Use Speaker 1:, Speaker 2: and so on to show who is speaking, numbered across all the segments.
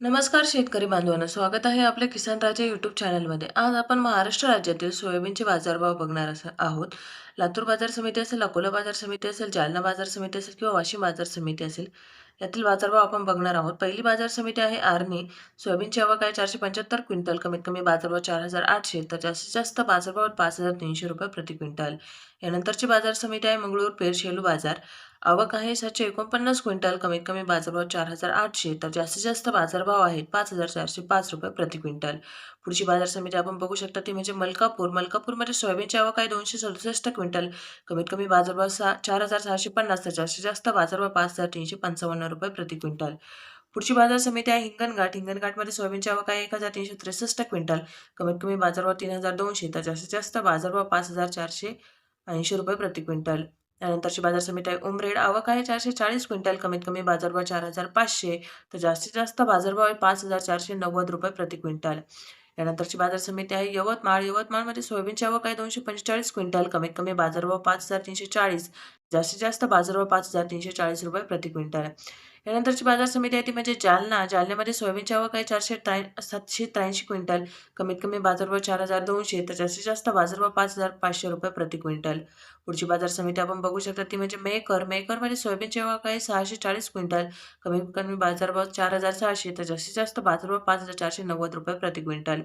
Speaker 1: नमस्कार शेतकरी बांधवांनो, स्वागत आहे आपल्या किसान राजा यूट्यूब चॅनलमध्ये. आज आपण महाराष्ट्र राज्यातील सोयाबीनचे बाजारभाव बघणार आहोत. लातूर बाजार समिती असेल, अकोला बाजार समिती असेल, जालना बाजार समिती असेल किंवा वाशिम बाजार समिती असेल, यातील बाजारभाव आपण बघणार आहोत. पहिली बाजार समिती आहे आर्णी. सोयाबीनची आवक आहे 475 क्विंटल, कमीत कमी बाजारभाव 4,800 तर जास्तीत जास्त बाजारभाव 5,300 रुपये प्रति क्विंटल. यानंतरची बाजार समिती आहे मंगळूर पेर शेलू बाजार. आवक आहे 749 क्विंटल, कमीत कमी बाजारभाव 4,800 तर जास्तीत जास्त बाजारभाव आहेत 5,405 रुपये प्रति क्विंटल. पुढची बाजार समिती आपण बघू शकता ती म्हणजे मलकापूर. मलकापूरमध्ये सोयाबीनची आवक आहे 267 क्विंटल, कमीत कमी बाजारभाव 4,650 तर जास्तीत जास्त बाजारभाव 5,355 रुपये प्रति क्विंटल. पुढची बाजार समिती आहे हिंगणघाट. हिंगणघाटमध्ये सोयाबीनची आवक आहे 1,363 क्विंटल, कमीत कमी बाजारभाव 3,200 तर जास्तीत जास्त बाजारभाव 5,480 रुपये प्रति क्विंटल. त्यानंतरची बाजार समिती आहे उमरेड. आवक आहे 440 क्विंटल, कमीत कमी बाजारभाव 4,500 तर जास्तीत जास्त बाजारभाव आहे 5,490 रुपये प्रति क्विंटल. यानंतरची बाजार समिती आहे यवतमाळ. यवतमाळमध्ये सोयाबीनची आवक आहे 245 क्विंटल, कमीत कमी बाजारभाव 5,340 जास्तीत जास्त बाजारभाव 5,340 रुपये प्रति क्विंटल. यानंतरची बाजार समिती आहे ती म्हणजे जालना. जालन्यामध्ये सोयाबीनची आवक आहे 783 क्विंटल, कमीत कमी बाजारभाव 4,200 तर जास्तीत जास्त बाजारभाव 5,500 रुपये प्रति क्विंटल. पुढची बाजार समिती आपण बघू शकता ती म्हणजे मेहकर. मेहकरमध्ये सोयाबीनची आवक आहे 640 क्विंटल, कमीत कमी बाजारभाव 4,600 तर जास्तीत जास्त बाजारभाव 5,490 रुपये प्रति क्विंटल.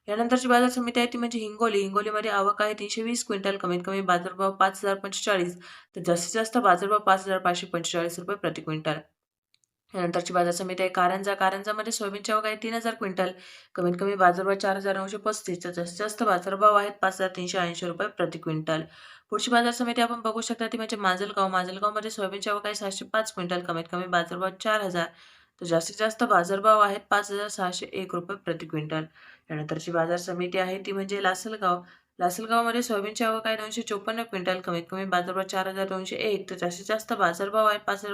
Speaker 1: यानंतरची बाजार समिती आहे ती म्हणजे हिंगोली. हिंगोलीमध्ये आवक आहे 320 क्विंटल, कमीत कमी बाजारभाव 5,045 तर जास्तीत जास्त बाजारभाव 5,545 रुपये प्रति क्विंटल. यानंतरची बाजार समिती आहे कारंजा. कारंजामध्ये सोयाबीनची आवक आहे 3,000 क्विंटल, कमीत कमी बाजारभाव 4,935 तर जास्तीत जास्त बाजारभाव आहेत 5,380 रुपये प्रति क्विंटल. पुढची बाजार समिती आपण बघू शकता ती म्हणजे माजलगाव. माजलगावमध्ये सोयाबीनची आवक आहे 705 क्विंटल, कमीत कमी बाजारभाव 4,000 तर जास्तीत जास्त बाजारभाव आहेत 5,601 रुपये प्रति क्विंटल. यानंतरची बाजार समिती आहे ती म्हणजे लासलगाव. लासलगावमध्ये सोयाबीनची आवक आहे 254 क्विंटल, कमीत कमी बाजारभाव 4,201 तर जास्तीत जास्त बाजारभाव आहे 5,500